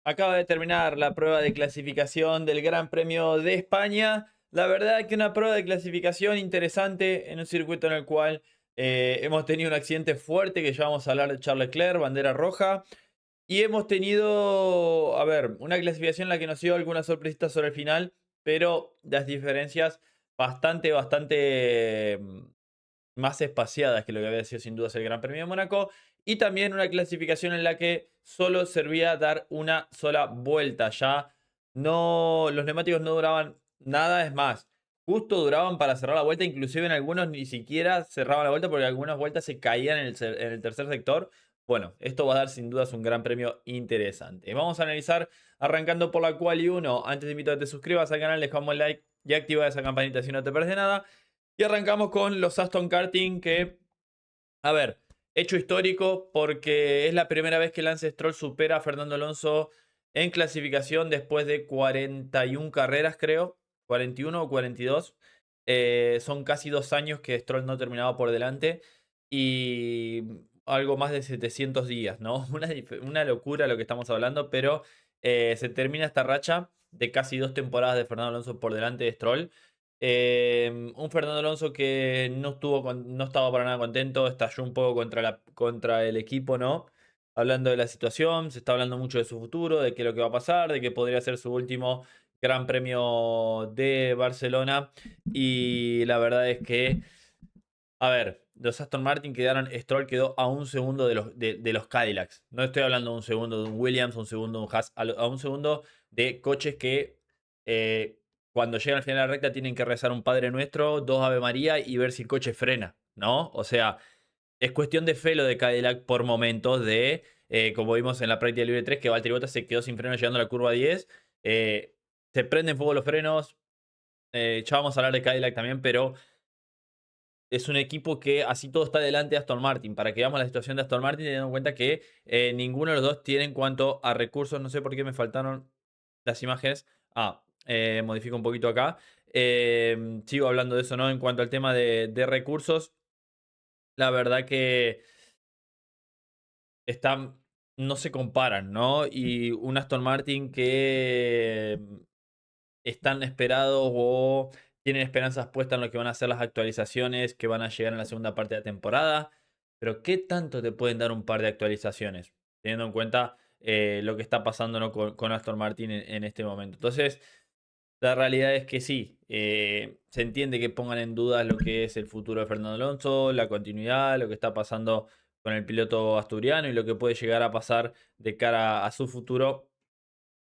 Acaba de terminar la prueba de clasificación del Gran Premio de España. La verdad que una prueba de clasificación interesante en un circuito en el cual hemos tenido un accidente fuerte que ya vamos a hablar de Charles Leclerc, bandera roja. Y hemos tenido, a ver, una clasificación en la que nos dio algunas sorpresitas sobre el final, pero las diferencias bastante más espaciadas que lo que había sido sin dudas el Gran Premio de Mónaco. Y también una clasificación en la que solo servía dar una sola vuelta. Ya no, los neumáticos no duraban nada, es más, justo duraban para cerrar la vuelta. Inclusive en algunos ni siquiera cerraban la vuelta porque algunas vueltas se caían en el tercer sector. Bueno, esto va a dar sin dudas un gran premio interesante. Vamos a analizar arrancando por la Quali 1. Antes de invito a que te suscribas al canal, dejamos el like y activa esa campanita si no te perdés nada. Y arrancamos con los Aston Karting que, a ver, hecho histórico porque es la primera vez que Lance Stroll supera a Fernando Alonso en clasificación después de 41 carreras, creo. 41 o 42. Son casi 2 años que Stroll no terminaba por delante y algo más de 700 días, ¿no? Una locura lo que estamos hablando, pero se termina esta racha de casi 2 temporadas de Fernando Alonso por delante de Stroll. Un Fernando Alonso que no estaba para nada contento, estalló un poco contra el equipo, ¿no? Hablando de la situación, se está hablando mucho de su futuro, de qué es lo que va a pasar, de que podría ser su último Gran Premio de Barcelona. Y la verdad es que, a ver, los Aston Martin Stroll quedó a un segundo de los Cadillacs. No estoy hablando de un segundo de un Williams, un segundo de un Haas, a un segundo de coches que cuando llegan al final de la recta tienen que rezar un Padre Nuestro, dos Ave María y ver si el coche frena, ¿no? O sea, es cuestión de fe lo de Cadillac por momentos como vimos en la práctica libre 3, que Valtteri Bottas se quedó sin freno llegando a la curva 10. Se prenden fuego los frenos. Ya vamos a hablar de Cadillac también, pero es un equipo que así todo está delante de Aston Martin. Para que veamos la situación de Aston Martin, teniendo en cuenta que ninguno de los dos tiene en cuanto a recursos. No sé por qué me faltaron las imágenes. Modifico un poquito acá. Sigo hablando de eso, ¿no? En cuanto al tema de recursos, la verdad que están, no se comparan, ¿no? Y un Aston Martin que están esperados o tienen esperanzas puestas en lo que van a ser las actualizaciones que van a llegar en la segunda parte de la temporada. Pero ¿qué tanto te pueden dar un par de actualizaciones? Teniendo en cuenta lo que está pasando, ¿no? con Aston Martin en este momento. Entonces, la realidad es que sí, se entiende que pongan en duda lo que es el futuro de Fernando Alonso, la continuidad, lo que está pasando con el piloto asturiano y lo que puede llegar a pasar de cara a su futuro.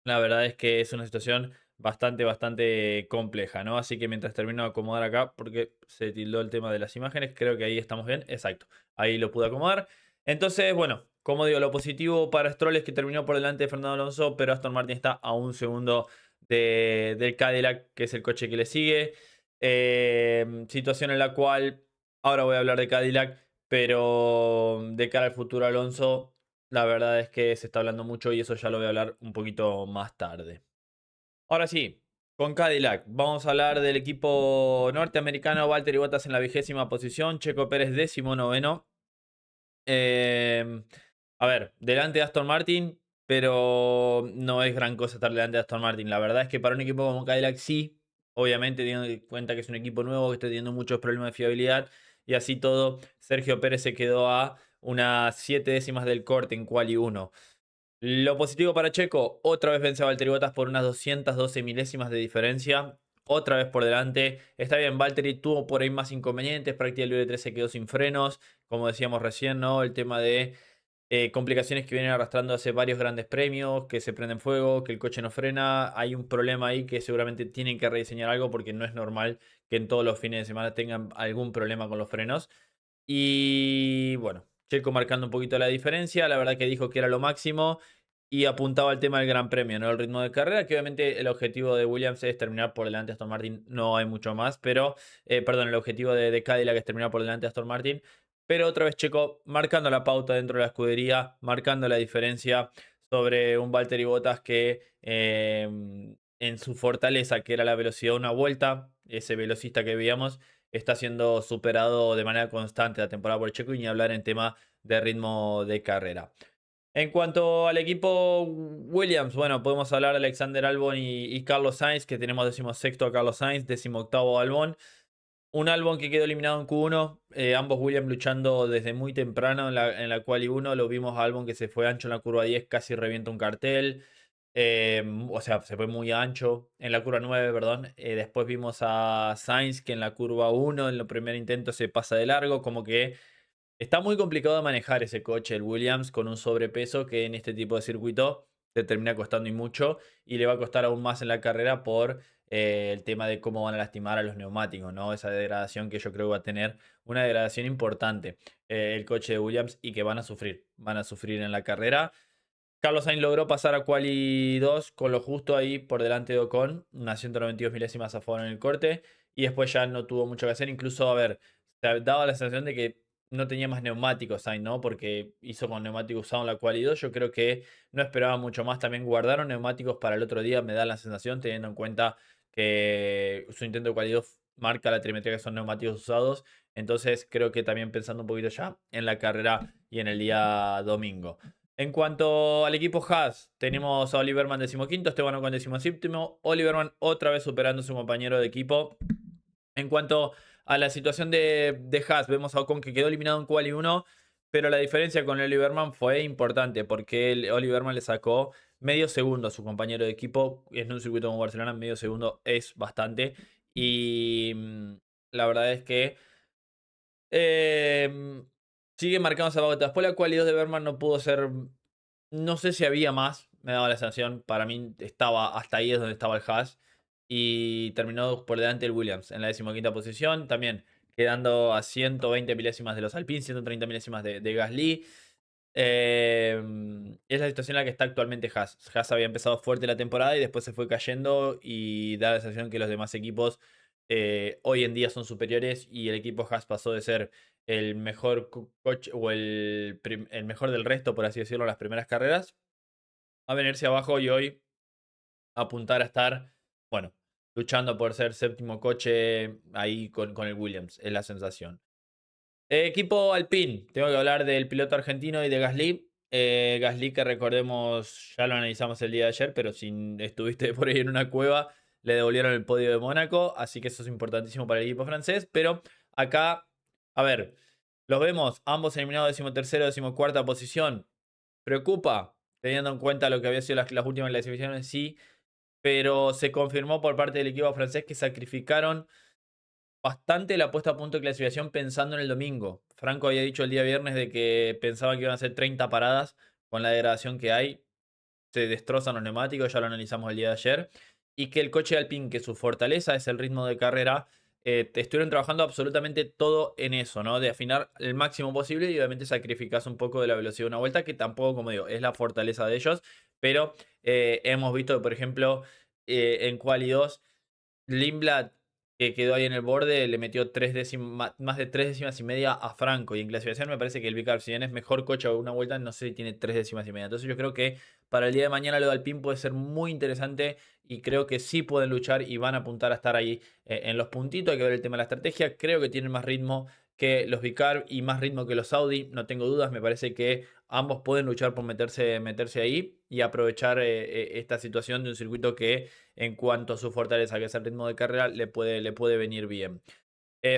La verdad es que es una situación bastante compleja, ¿no? Así que mientras termino de acomodar acá, porque se tildó el tema de las imágenes, creo que ahí estamos bien. Exacto, ahí lo pude acomodar. Entonces, bueno, como digo, lo positivo para Stroll es que terminó por delante de Fernando Alonso, pero Aston Martin está a un segundo del Cadillac, que es el coche que le sigue. Situación en la cual, ahora voy a hablar de Cadillac, pero de cara al futuro Alonso. La verdad es que se está hablando mucho y eso ya lo voy a hablar un poquito más tarde. Ahora sí, con Cadillac, vamos a hablar del equipo norteamericano. Valtteri Bottas en la 20ª posición, Checo Pérez 19º. Eh, a ver, delante de Aston Martin, pero no es gran cosa estar delante de Aston Martin. La verdad es que para un equipo como Cadillac sí, obviamente teniendo en cuenta que es un equipo nuevo que está teniendo muchos problemas de fiabilidad y así todo, Sergio Pérez se quedó a unas 7 décimas del corte en Quali 1. Lo positivo para Checo, otra vez vence a Valtteri Bottas por unas 212 milésimas de diferencia. Otra vez por delante. Está bien, Valtteri tuvo por ahí más inconvenientes. Práctica libre 3 se quedó sin frenos. Como decíamos recién, ¿no? El tema de complicaciones que vienen arrastrando hace varios grandes premios, que se prenden fuego, que el coche no frena. Hay un problema ahí que seguramente tienen que rediseñar algo porque no es normal que en todos los fines de semana tengan algún problema con los frenos. Y bueno, Checo marcando un poquito la diferencia. La verdad que dijo que era lo máximo y apuntaba al tema del Gran Premio, ¿no? El ritmo de carrera, que obviamente el objetivo de Williams es terminar por delante de Aston Martin. No hay mucho más, pero, perdón, el objetivo de Cadillac es terminar por delante de Aston Martin. Pero otra vez Checo marcando la pauta dentro de la escudería, marcando la diferencia sobre un Valtteri Bottas que en su fortaleza, que era la velocidad de una vuelta, ese velocista que veíamos, está siendo superado de manera constante la temporada por Checo y ni hablar en tema de ritmo de carrera. En cuanto al equipo Williams, bueno, podemos hablar de Alexander Albon y Carlos Sainz, que tenemos 16º a Carlos Sainz, 18º Albon. Un Albon que quedó eliminado en Q1, ambos Williams luchando desde muy temprano en la quali 1. Lo vimos a Albon que se fue ancho en la curva 10, casi revienta un cartel. O sea, se fue muy ancho en la curva 9, perdón. Después vimos a Sainz que en la curva 1, en el primer intento, se pasa de largo. Como que está muy complicado de manejar ese coche, el Williams, con un sobrepeso que en este tipo de circuito te termina costando y mucho. Y le va a costar aún más en la carrera por el tema de cómo van a lastimar a los neumáticos, ¿no? Esa degradación que yo creo que va a tener una degradación importante el coche de Williams y que van a sufrir en la carrera. Carlos Sainz logró pasar a Quali 2 con lo justo ahí por delante de Ocon, unas 192 milésimas a favor en el corte, y después ya no tuvo mucho que hacer. Incluso, a ver, se daba la sensación de que no tenía más neumáticos Sainz, ¿no? Porque hizo con neumáticos usados en la Quali 2. Yo creo que no esperaba mucho más. También guardaron neumáticos para el otro día, me da la sensación, teniendo en cuenta que su intento de Quali 2 marca la trimetría que son neumáticos usados. Entonces, creo que también pensando un poquito ya en la carrera y en el día domingo. En cuanto al equipo Haas, tenemos a Oliverman 15º, Esteban Ocon 17º, Oliverman otra vez superando a su compañero de equipo. En cuanto a la situación de Haas, vemos a Ocon que quedó eliminado en Quali 1, pero la diferencia con Oliverman fue importante porque Oliverman le sacó medio segundo a su compañero de equipo. En un circuito como Barcelona, medio segundo es bastante. Y la verdad es que eh, sigue marcando esa pauta. Después la Quali 2 de Berman no pudo ser. No sé si había más, me daba la sensación. Para mí estaba hasta ahí es donde estaba el Haas. Y terminó por delante el Williams en la 15ª posición. También quedando a 120 milésimas de los Alpine, 130 milésimas de Gasly. Es la situación en la que está actualmente Haas. Haas había empezado fuerte la temporada y después se fue cayendo y da la sensación que los demás equipos hoy en día son superiores y el equipo Haas pasó de ser el mejor coche o el mejor del resto, por así decirlo, en las primeras carreras, a venirse abajo y hoy apuntar a estar, bueno, luchando por ser séptimo coche ahí con el Williams, es la sensación. Equipo Alpine, tengo que hablar del piloto argentino y de Gasly. Gasly, que recordemos, ya lo analizamos el día de ayer, pero si estuviste por ahí en una cueva, le devolvieron el podio de Mónaco, así que eso es importantísimo para el equipo francés. Pero acá, a ver, los vemos ambos eliminados 13º, 14ª posición. ¿Preocupa? Teniendo en cuenta lo que había sido las últimas clasificaciones, sí, pero se confirmó por parte del equipo francés que sacrificaron bastante la puesta a punto de clasificación pensando en el domingo. Franco había dicho el día viernes de que pensaba que iban a ser 30 paradas con la degradación que hay. Se destrozan los neumáticos, ya lo analizamos el día de ayer. Y que el coche Alpine, que su fortaleza es el ritmo de carrera, estuvieron trabajando absolutamente todo en eso, ¿no? De afinar el máximo posible y obviamente sacrificas un poco de la velocidad de una vuelta, que tampoco, como digo, es la fortaleza de ellos. Pero hemos visto, por ejemplo, en Quali 2 Lindblad, que quedó ahí en el borde, le metió más de 3,5 décimas a Franco. Y en clasificación me parece que el Vicar, si bien es mejor coche a una vuelta, no sé si tiene 3,5 décimas. Entonces yo creo que para el día de mañana lo de Alpine puede ser muy interesante y creo que sí pueden luchar y van a apuntar a estar ahí en los puntitos. Hay que ver el tema de la estrategia. Creo que tienen más ritmo que los Vicar y más ritmo que los Audi. No tengo dudas, me parece que ambos pueden luchar por meterse ahí y aprovechar esta situación de un circuito que en cuanto a su fortaleza, que es el ritmo de carrera, le puede venir bien.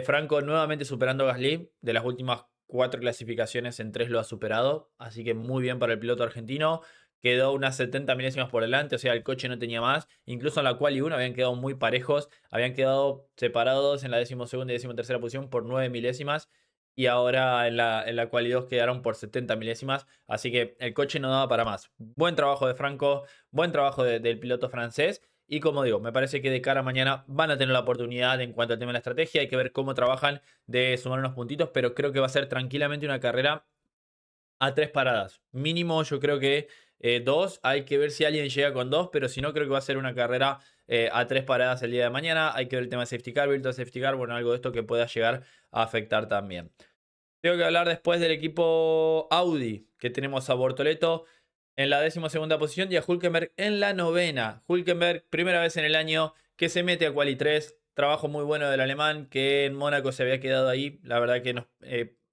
Franco nuevamente superando a Gasly. De las últimas 4 clasificaciones, en 3 lo ha superado. Así que muy bien para el piloto argentino. Quedó unas 70 milésimas por delante, o sea, el coche no tenía más. Incluso en la quali 1 habían quedado muy parejos. Habían quedado separados en la 12ª y 13ª posición por 9 milésimas. Y ahora en la quali 2 quedaron por 70 milésimas. Así que el coche no daba para más. Buen trabajo de Franco, buen trabajo del piloto francés. Y como digo, me parece que de cara a mañana van a tener la oportunidad en cuanto al tema de la estrategia. Hay que ver cómo trabajan de sumar unos puntitos, pero creo que va a ser tranquilamente una carrera a 3 paradas. Mínimo, yo creo que 2. Hay que ver si alguien llega con 2, pero si no, creo que va a ser una carrera a 3 paradas el día de mañana. Hay que ver el tema de safety car, virtual safety car, bueno, algo de esto que pueda llegar a afectar también. Tengo que hablar después del equipo Audi, que tenemos a Bortoleto en la 12ª posición y a Hülkenberg en la 9ª. Hülkenberg, primera vez en el año que se mete a Quali 3. Trabajo muy bueno del alemán, que en Mónaco se había quedado ahí. La verdad que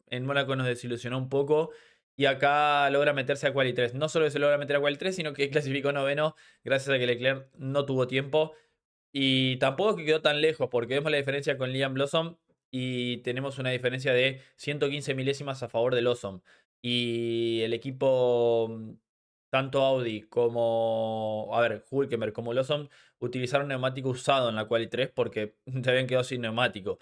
en Mónaco nos desilusionó un poco. y acá logra meterse a Quali 3. No solo que se logra meter a Quali 3, sino que clasificó noveno gracias a que Leclerc no tuvo tiempo. Y tampoco que quedó tan lejos, porque vemos la diferencia con Liam Lawson y tenemos una diferencia de 115 milésimas a favor de Lawson. Y el equipo, tanto Audi como, a ver, Hülkenberg como Lawson, utilizaron neumático usado en la Quali 3 porque se habían quedado sin neumático.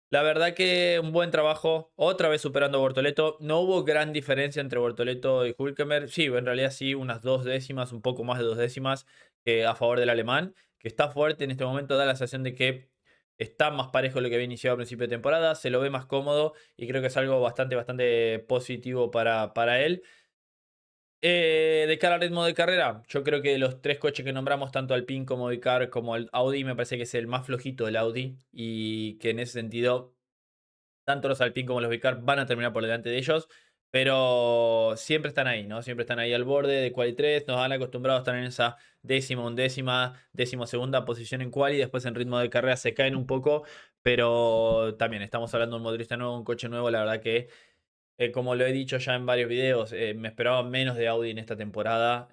La verdad que un buen trabajo, otra vez superando a Bortoleto. No hubo gran diferencia entre Bortoleto y Hülkenberg. Sí, en realidad sí, unas 2 décimas, un poco más de 2 décimas a favor del alemán, que está fuerte en este momento. Da la sensación de que está más parejo de lo que había iniciado a principio de temporada, se lo ve más cómodo y creo que es algo bastante positivo para él. De cara al ritmo de carrera, yo creo que de los tres coches que nombramos, tanto Alpine como Vicar como el Audi, me parece que es el más flojito del Audi y que en ese sentido tanto los Alpine como los Vicar van a terminar por delante de ellos, pero siempre están ahí, ¿no? Siempre están ahí al borde de Quali 3, nos han acostumbrado a estar en esa décima, undécima, decimosegunda posición en Quali, después en ritmo de carrera se caen un poco, pero también estamos hablando de un motorista nuevo, un coche nuevo, la verdad que como lo he dicho ya en varios videos, me esperaba menos de Audi en esta temporada,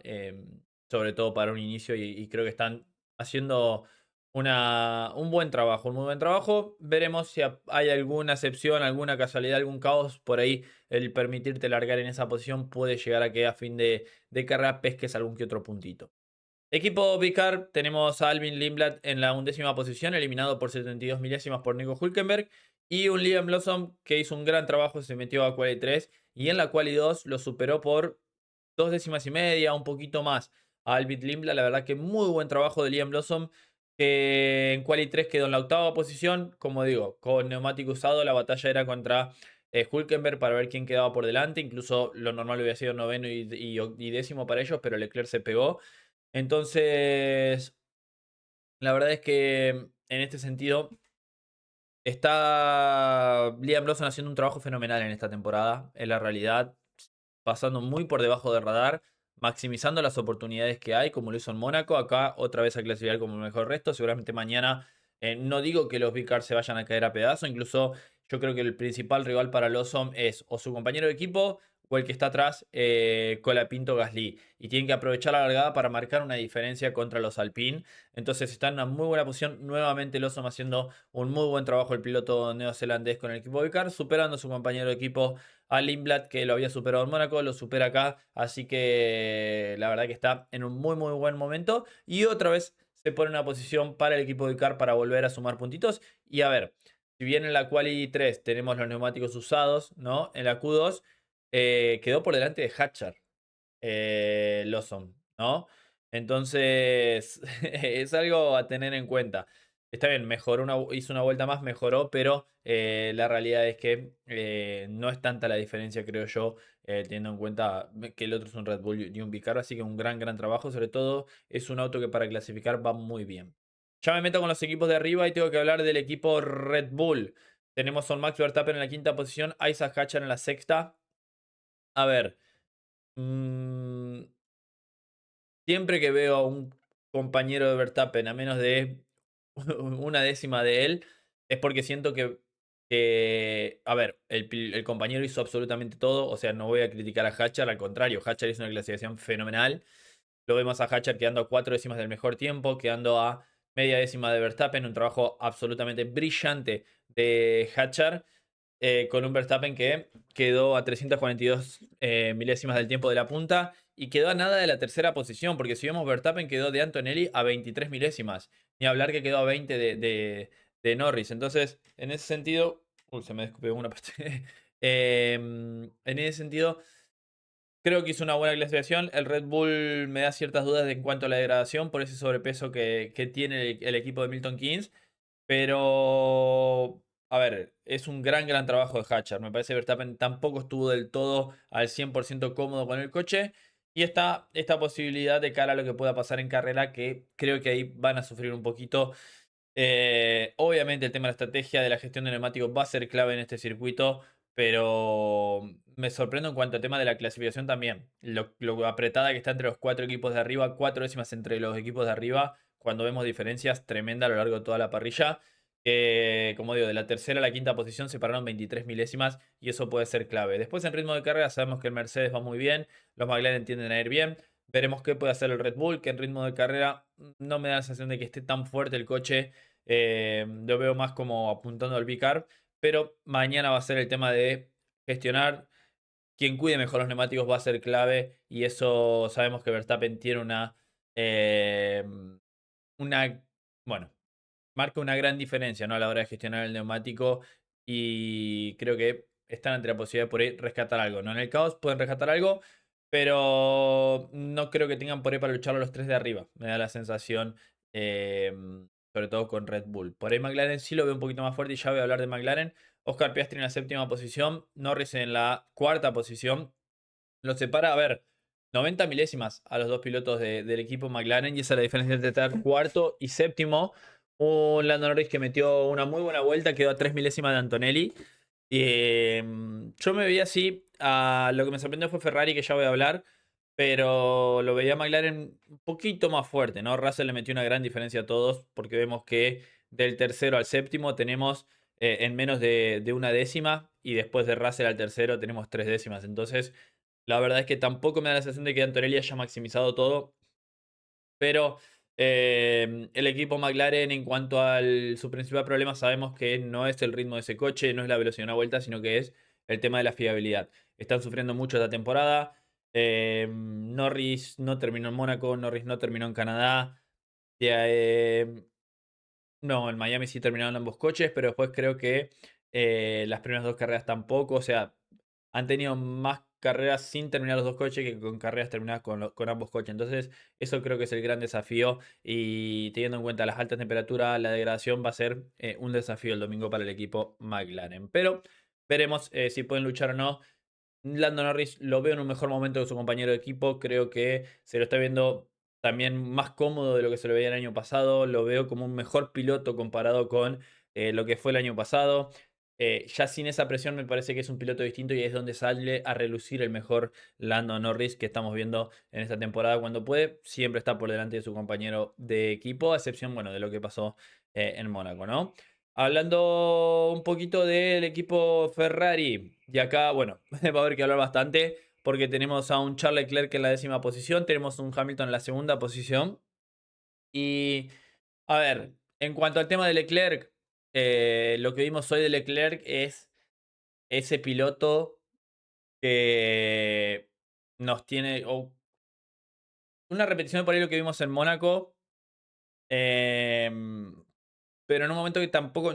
sobre todo para un inicio, y creo que están haciendo un buen trabajo, un muy buen trabajo. Veremos si hay alguna excepción, alguna casualidad, algún caos por ahí. El permitirte largar en esa posición puede llegar a que a fin de carrera pesques algún que otro puntito. Equipo Vicar, tenemos a Albin Lindblad en la undécima posición, eliminado por 72 milésimas por Nico Hülkenberg. Y un Liam Lawson que hizo un gran trabajo, se metió a Quali 3 y en la Quali 2 lo superó por 2 décimas y media, un poquito más a Albin Lindblad. La verdad que muy buen trabajo de Liam Lawson, que en Quali 3 quedó en la octava posición. Como digo, con neumático usado, la batalla era contra Hülkenberg para ver quién quedaba por delante. Incluso lo normal hubiera sido noveno y décimo para ellos, pero Leclerc se pegó. Entonces, la verdad es que en este sentido está Liam Lawson haciendo un trabajo fenomenal en esta temporada. En la realidad, pasando muy por debajo del radar, maximizando las oportunidades que hay, como lo hizo en Mónaco. Acá otra vez a clasificar como el mejor resto. Seguramente mañana, no digo que los Vicar se vayan a caer a pedazos, incluso yo creo que el principal rival para Lawson es o su compañero de equipo o el que está atrás, Colapinto Gasly. Y tienen que aprovechar la largada para marcar una diferencia contra los Alpine. Entonces está en una muy buena posición. Nuevamente Lawson haciendo un muy buen trabajo el piloto neozelandés con el equipo Vicar, superando a su compañero de equipo a Lindblad, que lo había superado en Mónaco, lo supera acá, así que la verdad que está en un muy buen momento y otra vez se pone en una posición para el equipo de Car para volver a sumar puntitos. Y a ver, si bien en la Quali 3 tenemos los neumáticos usados, ¿no? En la Q2 quedó por delante de Hatcher, Lawson, ¿no? Entonces es algo a tener en cuenta. Está bien, hizo una vuelta más, mejoró, pero la realidad es que no es tanta la diferencia, creo yo, teniendo en cuenta que el otro es un Red Bull y un Vicar, así que un gran trabajo. Sobre todo, es un auto que para clasificar va muy bien. Ya me meto con los equipos de arriba y tengo que hablar del equipo Red Bull. Tenemos a Max Verstappen en la quinta posición, Isaac Hatcher en la sexta. A ver, mm, siempre que veo a un compañero de Verstappen a menos de una décima de él, es porque siento a ver, el compañero hizo absolutamente todo. O sea, no voy a criticar a Hatcher, al contrario, Hatcher hizo una clasificación fenomenal. Lo vemos a Hatcher quedando a 4 décimas del mejor tiempo, quedando a media décima de Verstappen. Un trabajo absolutamente brillante de Hatcher, con un Verstappen que quedó a 342 milésimas del tiempo de la punta y quedó a nada de la tercera posición, porque si vemos Verstappen quedó de Antonelli a 23 milésimas, ni hablar que quedó a 20 de Norris. Entonces, en ese sentido, uy, se me descubrió una parte. En ese sentido, creo que hizo una buena clasificación. El Red Bull me da ciertas dudas en cuanto a la degradación por ese sobrepeso que tiene el equipo de Milton Keynes. Pero, a ver, es un gran trabajo de Hatcher. Me parece que Verstappen tampoco estuvo del todo al 100% cómodo con el coche. Y está esta posibilidad de cara a lo que pueda pasar en carrera, que creo que ahí van a sufrir un poquito. Obviamente el tema de la estrategia de la gestión de neumáticos va a ser clave en este circuito, pero me sorprendo en cuanto al tema de la clasificación también. Lo apretada que está entre los cuatro equipos de arriba, 4 décimas entre los equipos de arriba, cuando vemos diferencias tremendas a lo largo de toda la parrilla. Como digo, de la tercera a la quinta posición separaron 23 milésimas y eso puede ser clave. Después en ritmo de carrera sabemos que el Mercedes va muy bien, los McLaren tienden a ir bien. Veremos qué puede hacer el Red Bull, que en ritmo de carrera no me da la sensación de que esté tan fuerte el coche. Lo veo más como apuntando al Bicar, pero mañana va a ser el tema de gestionar. Quien cuide mejor los neumáticos va a ser clave y eso sabemos que Verstappen tiene eh, una, bueno, marca una gran diferencia, ¿no? A la hora de gestionar el neumático y creo que están ante la posibilidad de por ahí rescatar algo, ¿no? En el caos pueden rescatar algo, pero no creo que tengan por ahí para luchar a los tres de arriba. Me da la sensación, eh, sobre todo con Red Bull. Por ahí McLaren sí lo veo un poquito más fuerte y ya voy a hablar de McLaren. Oscar Piastri en la séptima posición, Norris en la cuarta posición. Lo separa, a ver, 90 milésimas a los dos pilotos del equipo McLaren y esa es la diferencia entre estar cuarto y séptimo. Un Lando Norris que metió una muy buena vuelta, quedó a 3 milésimas de Antonelli. Yo me veía así, lo que me sorprendió fue Ferrari, que ya voy a hablar, pero lo veía McLaren un poquito más fuerte, ¿no? Russell le metió una gran diferencia a todos, porque vemos que del tercero al séptimo tenemos en menos de una décima, y después de Russell al tercero tenemos 3 décimas. Entonces, la verdad es que tampoco me da la sensación de que Antonelli haya maximizado todo, pero el equipo McLaren en cuanto a su principal problema sabemos que no es el ritmo de ese coche, no es la velocidad de una vuelta, sino que es el tema de la fiabilidad. Están sufriendo mucho esta temporada. Norris no terminó en Mónaco, Norris no terminó en Canadá. Eh, no, en Miami sí terminaron ambos coches, pero después creo que las primeras dos carreras tampoco. O sea, han tenido más carreras sin terminar los dos coches que con carreras terminadas con ambos coches. Entonces, eso creo que es el gran desafío. Y teniendo en cuenta las altas temperaturas, la degradación va a ser un desafío el domingo para el equipo McLaren. Pero veremos si pueden luchar o no. Lando Norris lo veo en un mejor momento que su compañero de equipo. Creo que se lo está viendo también más cómodo de lo que se lo veía el año pasado. Lo veo como un mejor piloto comparado con lo que fue el año pasado. Ya sin esa presión me parece que es un piloto distinto y es donde sale a relucir el mejor Lando Norris que estamos viendo en esta temporada. Cuando puede, siempre está por delante de su compañero de equipo, a excepción, bueno, de lo que pasó en Mónaco, ¿no? Hablando un poquito del equipo Ferrari, y acá, bueno, va a haber que hablar bastante porque tenemos a un Charles Leclerc en la décima posición, tenemos un Hamilton en la segunda posición. Y, a ver, en cuanto al tema de Leclerc, lo que vimos hoy de Leclerc es ese piloto que nos tiene, o una repetición de por ahí lo que vimos en Mónaco, em, pero en un momento que tampoco.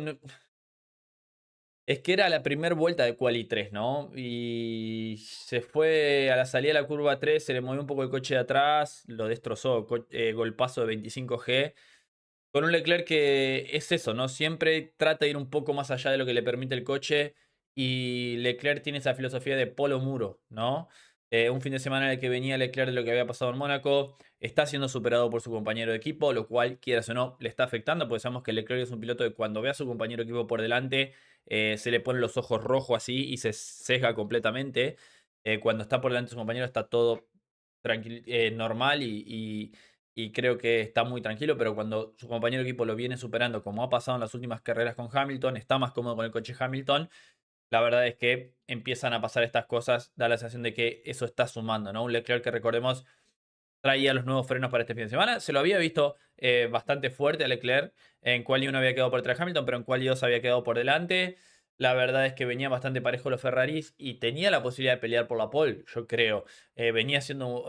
Es que era la primera vuelta de Quali 3, ¿no? Y se fue a la salida de la curva 3, se le movió un poco el coche de atrás, lo destrozó, golpazo de 25G. Con un Leclerc que es eso, ¿no? Siempre trata de ir un poco más allá de lo que le permite el coche. Y Leclerc tiene esa filosofía de polo muro, ¿no? Un fin de semana en el que venía Leclerc de lo que había pasado en Mónaco, está siendo superado por su compañero de equipo, lo cual, quieras o no, le está afectando, porque sabemos que Leclerc es un piloto que cuando ve a su compañero de equipo por delante, se le ponen los ojos rojos así y se sesga completamente. Cuando está por delante de su compañero está todo normal y creo que está muy tranquilo, pero cuando su compañero de equipo lo viene superando, como ha pasado en las últimas carreras con Hamilton, está más cómodo con el coche Hamilton, la verdad es que empiezan a pasar estas cosas, da la sensación de que eso está sumando, ¿no? Un Leclerc que recordemos traía los nuevos frenos para este fin de semana. Se lo había visto bastante fuerte a Leclerc. En quali 1 había quedado por detrás de Hamilton, pero en quali 2 había quedado por delante. La verdad es que venía bastante parejo los Ferraris y tenía la posibilidad de pelear por la pole, yo creo. Venía siendo.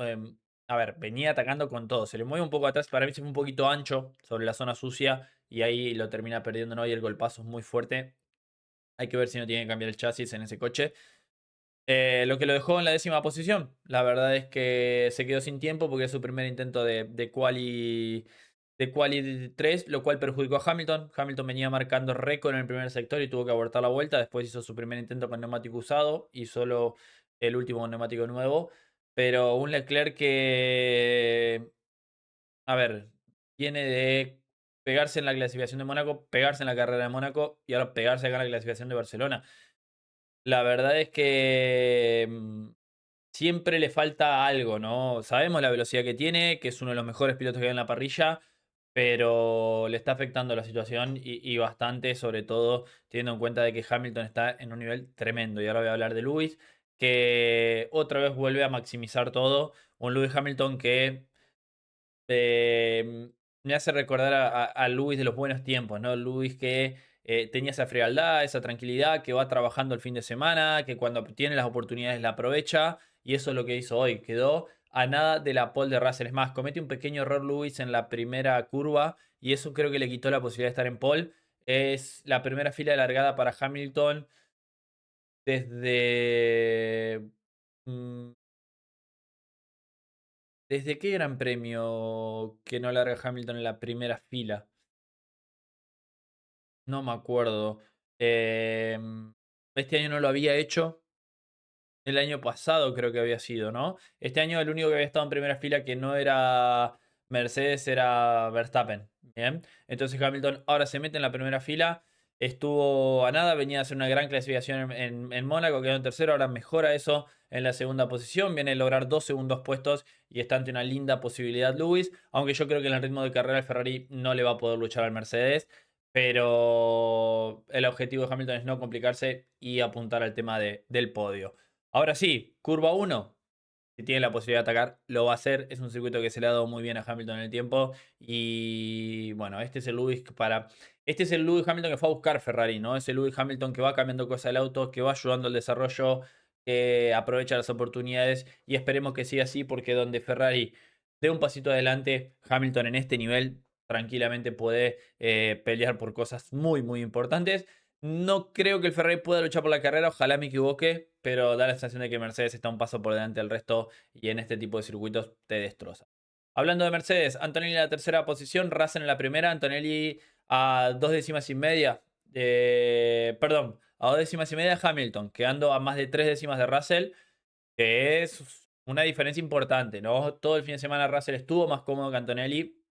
A ver, venía atacando con todo. Se le mueve un poco atrás. Para mí se fue un poquito ancho sobre la zona sucia y ahí lo termina perdiendo, ¿no? Y el golpazo es muy fuerte. Hay que ver si no tiene que cambiar el chasis en ese coche. Lo que lo dejó en la décima posición. La verdad es que se quedó sin tiempo porque es su primer intento de quali 3, lo cual perjudicó a Hamilton. Hamilton venía marcando récord en el primer sector y tuvo que abortar la vuelta. Después hizo su primer intento con neumático usado y solo el último con neumático nuevo. Pero un Leclerc que, a ver, viene de pegarse en la clasificación de Mónaco, pegarse en la carrera de Mónaco y ahora pegarse acá en la clasificación de Barcelona. La verdad es que siempre le falta algo, ¿no? Sabemos la velocidad que tiene, que es uno de los mejores pilotos que hay en la parrilla, pero le está afectando la situación y bastante, sobre todo teniendo en cuenta de que Hamilton está en un nivel tremendo. Y ahora voy a hablar de Lewis, que otra vez vuelve a maximizar todo. Un Lewis Hamilton que me hace recordar a Lewis de los buenos tiempos, ¿no? Lewis que tenía esa frialdad, esa tranquilidad, que va trabajando el fin de semana, que cuando tiene las oportunidades la aprovecha, y eso es lo que hizo hoy. Quedó a nada de la pole de Russell. Es más, comete un pequeño error Lewis en la primera curva, y eso creo que le quitó la posibilidad de estar en pole. Es la primera fila de largada para Hamilton desde... mm, ¿Desde qué gran premio que no larga Hamilton en la primera fila? No me acuerdo. Este año no lo había hecho. El año pasado creo que había sido, ¿no? Este año el único que había estado en primera fila que no era Mercedes era Verstappen. Bien. Entonces Hamilton ahora se mete en la primera fila. Estuvo a nada, venía a hacer una gran clasificación en Mónaco, quedó en tercero, ahora mejora eso en la segunda posición, viene a lograr 2 segundos puestos y está ante una linda posibilidad Lewis, aunque yo creo que en el ritmo de carrera el Ferrari no le va a poder luchar al Mercedes, pero el objetivo de Hamilton es no complicarse y apuntar al tema del podio. Ahora sí, curva uno. Si tiene la posibilidad de atacar, lo va a hacer. Es un circuito que se le ha dado muy bien a Hamilton en el tiempo. Y bueno, Este es el Lewis Hamilton que fue a buscar Ferrari, ¿no? Es el Lewis Hamilton que va cambiando cosas del auto, que va ayudando al desarrollo, que aprovecha las oportunidades. Y esperemos que siga así, porque donde Ferrari dé un pasito adelante, Hamilton en este nivel tranquilamente puede pelear por cosas muy, muy importantes. No creo que el Ferrari pueda luchar por la carrera, ojalá me equivoque, pero da la sensación de que Mercedes está un paso por delante del resto y en este tipo de circuitos te destroza. Hablando de Mercedes, Antonelli en la tercera posición, Russell en la primera, Antonelli a 2 décimas y media, perdón, a 2 décimas y media de Hamilton, quedando a más de 3 décimas de Russell, que es una diferencia importante, ¿no? Todo el fin de semana Russell estuvo más cómodo que Antonelli,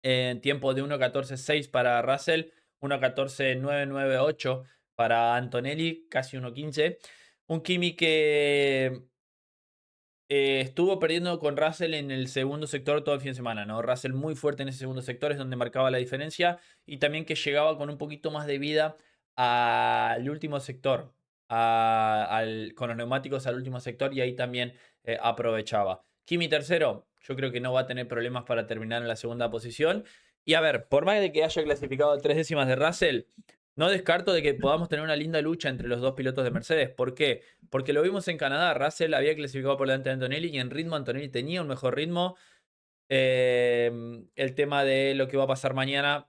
en tiempo de 1.14.6 para Russell, 1.14.998 para Antonelli, casi 1.15. Un Kimi que estuvo perdiendo con Russell en el segundo sector todo el fin de semana, ¿no? Russell muy fuerte en ese segundo sector, es donde marcaba la diferencia, y también que llegaba con un poquito más de vida al último sector, con los neumáticos al último sector, y ahí también aprovechaba. Kimi tercero, yo creo que no va a tener problemas para terminar en la segunda posición. Y a ver, por más de que haya clasificado a 3 décimas de Russell, no descarto de que podamos tener una linda lucha entre los dos pilotos de Mercedes. ¿Por qué? Porque lo vimos en Canadá. Russell había clasificado por delante de Antonelli y en ritmo Antonelli tenía un mejor ritmo. El tema de lo que va a pasar mañana,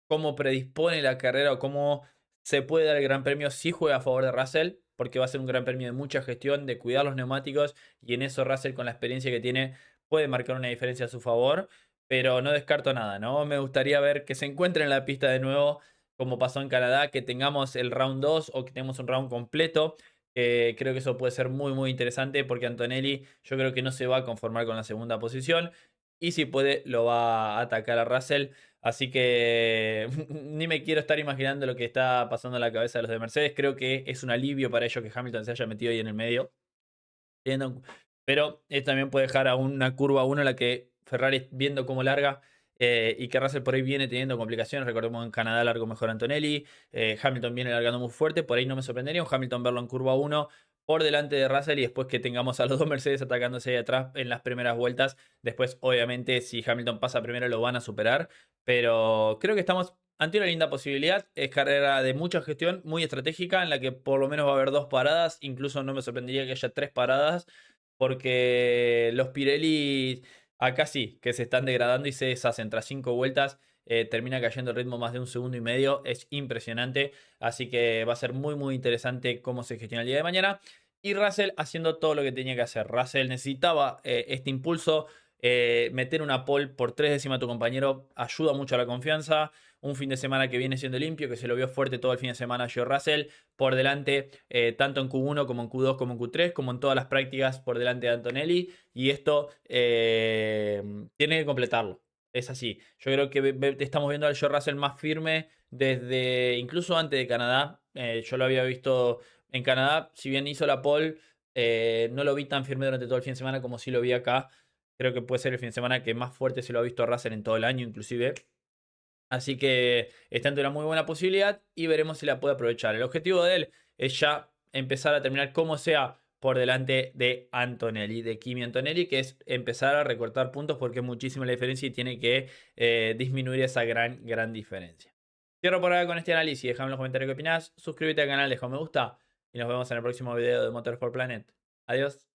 cómo predispone la carrera o cómo se puede dar el Gran Premio, sí juega a favor de Russell, porque va a ser un Gran Premio de mucha gestión, de cuidar los neumáticos, y en eso Russell, con la experiencia que tiene, puede marcar una diferencia a su favor. Pero no descarto nada, ¿no? Me gustaría ver que se encuentre en la pista de nuevo, como pasó en Canadá, que tengamos el round 2 o que tengamos un round completo. Creo que eso puede ser muy, muy interesante, porque Antonelli yo creo que no se va a conformar con la segunda posición, y si puede lo va a atacar a Russell. Así que ni me quiero estar imaginando lo que está pasando en la cabeza de los de Mercedes. Creo que es un alivio para ellos que Hamilton se haya metido ahí en el medio. Pero también puede dejar a una curva 1 en la que Ferrari, viendo cómo larga, y que Russell por ahí viene teniendo complicaciones. Recordemos, en Canadá largo mejor Antonelli. Hamilton viene largando muy fuerte. Por ahí no me sorprendería un Hamilton verlo en curva 1 por delante de Russell, y después que tengamos a los dos Mercedes atacándose ahí atrás en las primeras vueltas. Después, obviamente, si Hamilton pasa primero, lo van a superar. Pero creo que estamos ante una linda posibilidad. Es carrera de mucha gestión, muy estratégica, en la que por lo menos va a haber 2 paradas. Incluso no me sorprendería que haya 3 paradas, porque los Pirelli acá sí, que se están degradando y se deshacen. Tras 5 vueltas termina cayendo el ritmo más de 1 segundo y medio. Es impresionante. Así que va a ser muy, muy interesante cómo se gestiona el día de mañana. Y Russell haciendo todo lo que tenía que hacer. Russell necesitaba este impulso. Meter una pole por 3 décimas a tu compañero ayuda mucho a la confianza. Un fin de semana que viene siendo limpio, que se lo vio fuerte todo el fin de semana George Russell, por delante, tanto en Q1 como en Q2 como en Q3, como en todas las prácticas, por delante de Antonelli. Y esto tiene que completarlo. Es así. Yo creo que estamos viendo al George Russell más firme desde incluso antes de Canadá. Yo lo había visto en Canadá, si bien hizo la pole, no lo vi tan firme durante todo el fin de semana como si lo vi acá. Creo que puede ser el fin de semana que más fuerte se lo ha visto a Russell en todo el año, inclusive. Así que está ante una muy buena posibilidad y veremos si la puede aprovechar. El objetivo de él es ya empezar a terminar como sea por delante de Antonelli, de Kimi Antonelli, que es empezar a recortar puntos porque es muchísima la diferencia y tiene que disminuir esa gran diferencia. Cierro por ahora con este análisis. Déjame en los comentarios qué opinás. Suscríbete al canal, deja un me gusta y nos vemos en el próximo video de Motorsport Planet. Adiós.